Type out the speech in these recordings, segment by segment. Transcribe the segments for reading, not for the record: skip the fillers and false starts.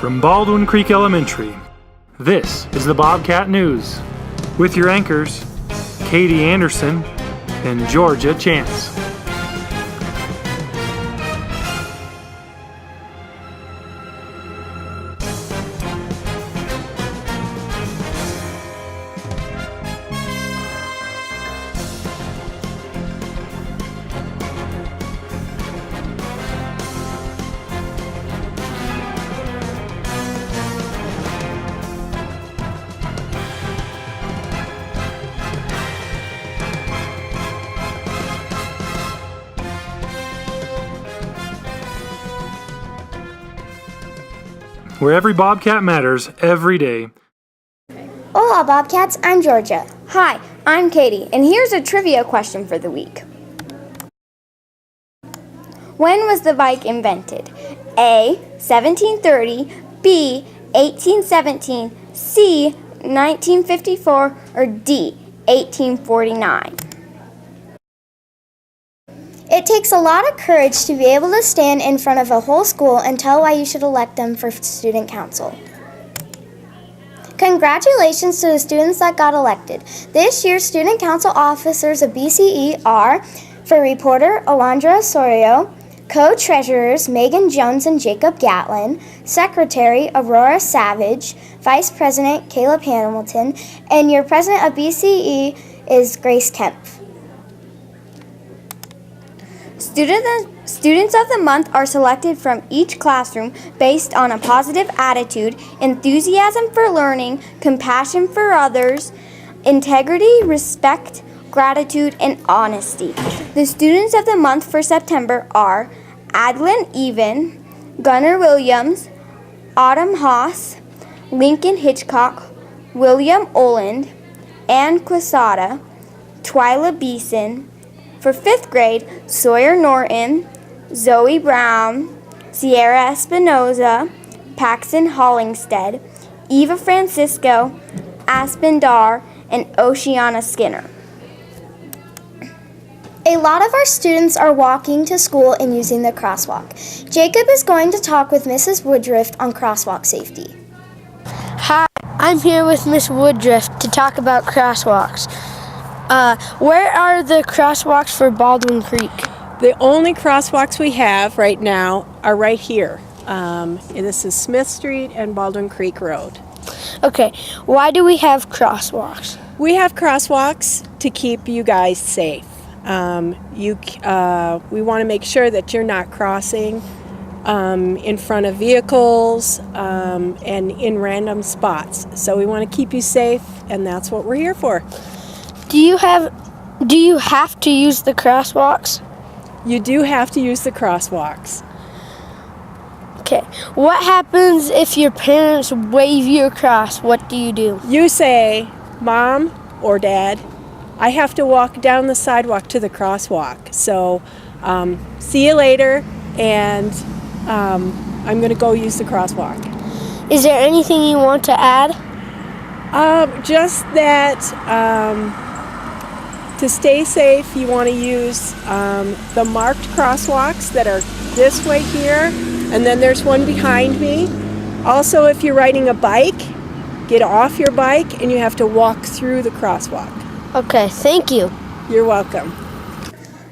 From Baldwin Creek Elementary, this is the Bobcat News with your anchors, Katie Anderson and Georgia Chance. Where every Bobcat matters every day. Hola Bobcats, I'm Georgia. Hi, I'm Katie, and here's a trivia question for the week. When was the bike invented? A. 1730, B. 1817, C. 1954, or D. 1849? It takes a lot of courage to be able to stand in front of a whole school and tell why you should elect them for student council. Congratulations to the students that got elected. This year's student council officers of BCE are, for reporter Alondra Osorio, co-treasurers Megan Jones and Jacob Gatlin, secretary Aurora Savage, vice president Caleb Hamilton, and your president of BCE is Grace Kemp. Students of the month are selected from each classroom based on a positive attitude, enthusiasm for learning, compassion for others, integrity, respect, gratitude, and honesty. The students of the month for September are Adlin Even, Gunnar Williams, Autumn Haas, Lincoln Hitchcock, William Oland, Ann Quesada, Twyla Beeson. For 5th grade, Sawyer Norton, Zoe Brown, Sierra Espinoza, Paxton Hollingsted, Eva Francisco, Aspen Dar, and Oceana Skinner. A lot of our students are walking to school and using the crosswalk. Jacob is going to talk with Mrs. Woodruff on crosswalk safety. Hi, I'm here with Miss Woodruff to talk about crosswalks. Where are the crosswalks for Baldwin Creek? The only crosswalks we have right now are right here. And this is Smith Street and Baldwin Creek Road. Okay, why do we have crosswalks? We have crosswalks to keep you guys safe. We want to make sure that you're not crossing in front of vehicles and in random spots. So we want to keep you safe, and that's what we're here for. Do you have to use the crosswalks? You do have to use the crosswalks. Okay. What happens if your parents wave you across? What do you do? You say, Mom or Dad, I have to walk down the sidewalk to the crosswalk. So see you later, and I'm going to go use the crosswalk. Is there anything you want to add? Just that to stay safe, you want to use the marked crosswalks that are this way here, and then there's one behind me. Also, if you're riding a bike, get off your bike and you have to walk through the crosswalk. Okay, thank you. You're welcome.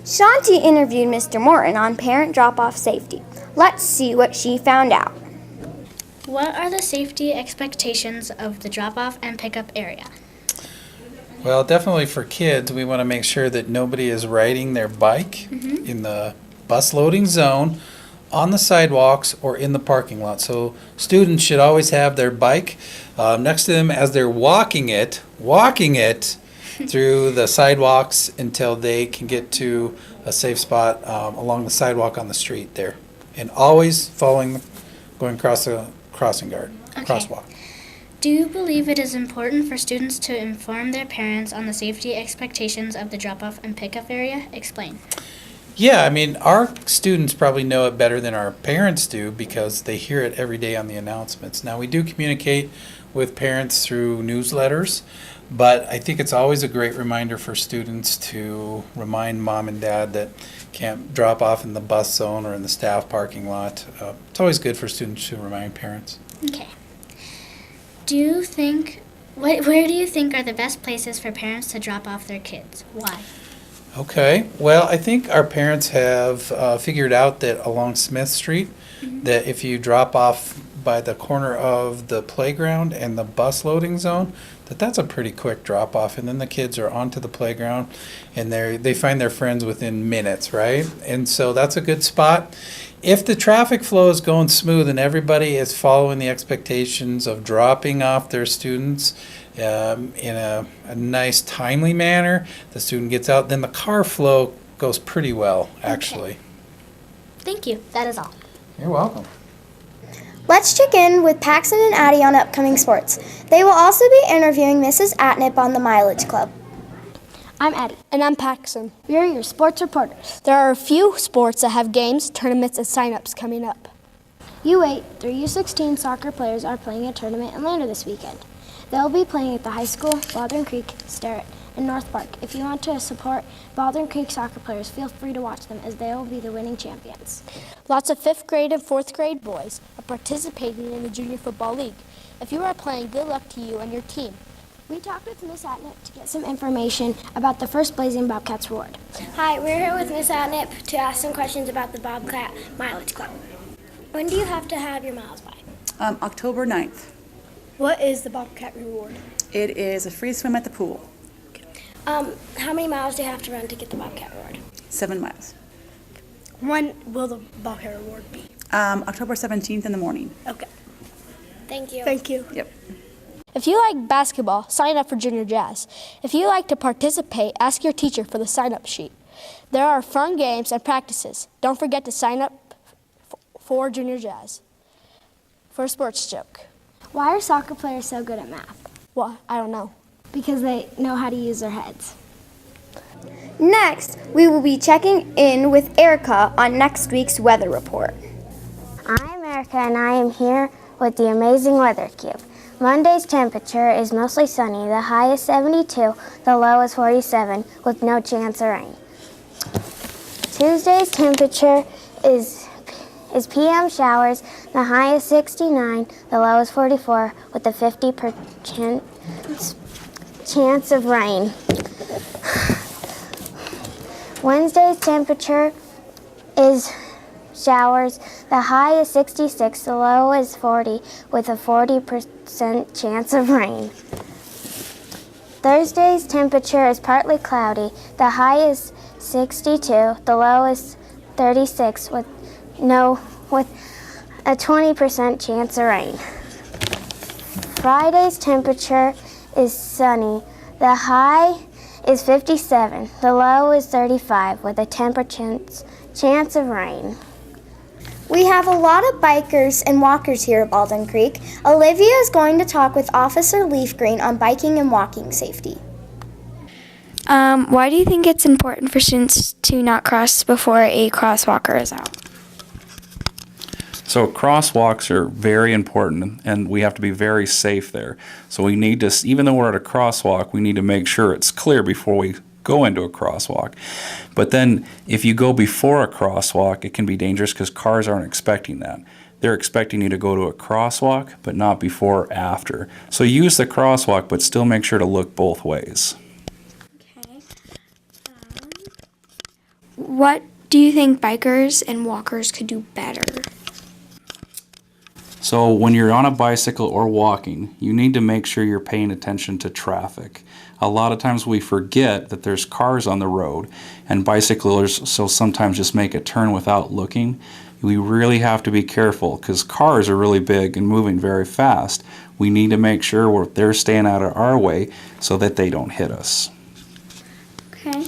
Shanti interviewed Mr. Morton on parent drop-off safety. Let's see what she found out. What are the safety expectations of the drop-off and pickup area? Well, definitely for kids, we want to make sure that nobody is riding their bike in the bus loading zone, on the sidewalks, or in the parking lot. So students should always have their bike next to them as they're walking it through the sidewalks until they can get to a safe spot along the sidewalk on the street there. And always going across the crossing guard, crosswalk. Do you believe it is important for students to inform their parents on the safety expectations of the drop-off and pickup area? Explain. Yeah, I mean, our students probably know it better than our parents do because they hear it every day on the announcements. Now, we do communicate with parents through newsletters, But I think it's always a great reminder for students to remind mom and dad that can't drop off in the bus zone or in the staff parking lot. It's always good for students to remind parents. Okay. Where do you think are the best places for parents to drop off their kids? Why? Okay, well, I think our parents have figured out that along Smith Street, that if you drop off by the corner of the playground and the bus loading zone, that's a pretty quick drop off, and then the kids are onto the playground and they find their friends within minutes, right? And so that's a good spot. If the traffic flow is going smooth and everybody is following the expectations of dropping off their students in a nice, timely manner, the student gets out, then the car flow goes pretty well, actually. Thank you. That is all. You're welcome. Let's check in with Paxton and Addie on upcoming sports. They will also be interviewing Mrs. Atnip on the Mileage Club. I'm Addie. And I'm Paxton. We are your sports reporters. There are a few sports that have games, tournaments, and sign-ups coming up. U8 through U16 soccer players are playing a tournament in Lander this weekend. They'll be playing at the high school, Baldwin Creek, Sterrett, and North Park. If you want to support Baldwin Creek soccer players, feel free to watch them as they will be the winning champions. Lots of 5th grade and 4th grade boys are participating in the Junior Football League. If you are playing, good luck to you and your team. We talked with Miss Atnip to get some information about the first Blazing Bobcats Reward. Hi, we're here with Miss Atnip to ask some questions about the Bobcat Mileage Club. When do you have to have your miles by? October 9th. What is the Bobcat Reward? It is a free swim at the pool. How many miles do you have to run to get the Bobcat Reward? 7 miles. When will the Bobcat Reward be? October 17th in the morning. Okay. Thank you. Thank you. Yep. If you like basketball, sign up for Junior Jazz. If you like to participate, ask your teacher for the sign-up sheet. There are fun games and practices. Don't forget to sign up for Junior Jazz. For a sports joke. Why are soccer players so good at math? Well, I don't know. Because they know how to use their heads. Next, we will be checking in with Erica on next week's weather report. I'm Erica and I am here with the Amazing Weather Cube. Monday's temperature is mostly sunny. The high is 72, the low is 47, with no chance of rain. Tuesday's temperature is PM showers. The high is 69, the low is 44, with a 50% chance of rain. Wednesday's temperature is showers. The high is 66, the low is 40, with a 40% chance of rain. Thursday's temperature is partly cloudy. The high is 62, the low is 36, with a 20% chance of rain. Friday's temperature is sunny. The high is 57, the low is 35, with a 10% chance of rain. We have a lot of bikers and walkers here at Baldwin Creek. Olivia is going to talk with Officer Leaf Green on biking and walking safety. Why do you think it's important for students to not cross before a crosswalker is out? So crosswalks are very important, and we have to be very safe there. So we need to, even though we're at a crosswalk, we need to make sure it's clear before we go into a crosswalk. But then if you go before a crosswalk, it can be dangerous because cars aren't expecting that. They're expecting you to go to a crosswalk, but not before or after. So use the crosswalk, but still make sure to look both ways. Okay. What do you think bikers and walkers could do better? So when you're on a bicycle or walking, you need to make sure you're paying attention to traffic. A lot of times we forget that there's cars on the road, and bicyclers so sometimes just make a turn without looking. We really have to be careful because cars are really big and moving very fast. We need to make sure they're staying out of our way so that they don't hit us. Okay.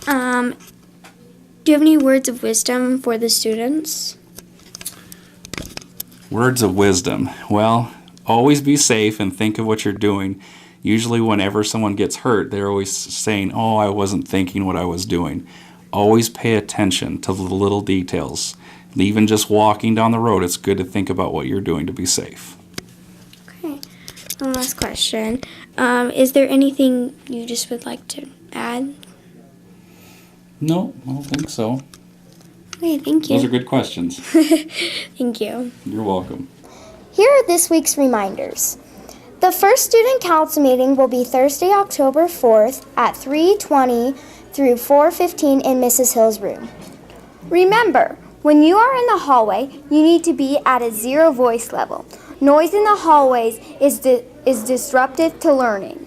Do you have any words of wisdom for the students? Words of wisdom. Well, always be safe and think of what you're doing. Usually whenever someone gets hurt, they're always saying, oh, I wasn't thinking what I was doing. Always pay attention to the little details. And even just walking down the road, it's good to think about what you're doing to be safe. Okay. One last question. Is there anything you just would like to add? No, I don't think so. Okay, thank you. Those are good questions. Thank you. You're welcome. Here are this week's reminders. The first student council meeting will be Thursday, October 4th at 3:20 through 4:15 in Mrs. Hill's room. Remember, when you are in the hallway, you need to be at a 0 voice level. Noise in the hallways is disruptive to learning.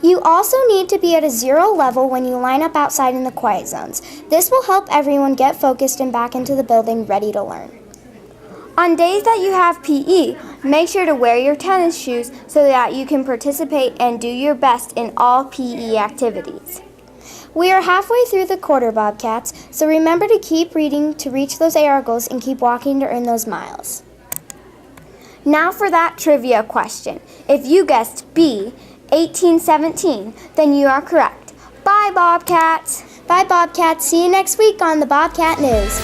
You also need to be at a 0 level when you line up outside in the quiet zones. This will help everyone get focused and back into the building ready to learn. On days that you have PE, make sure to wear your tennis shoes so that you can participate and do your best in all PE activities. We are halfway through the quarter, Bobcats, so remember to keep reading to reach those AR goals and keep walking to earn those miles. Now for that trivia question. If you guessed B, 1817, then you are correct. Bye, Bobcats! Bye, Bobcats. See you next week on the Bobcat News.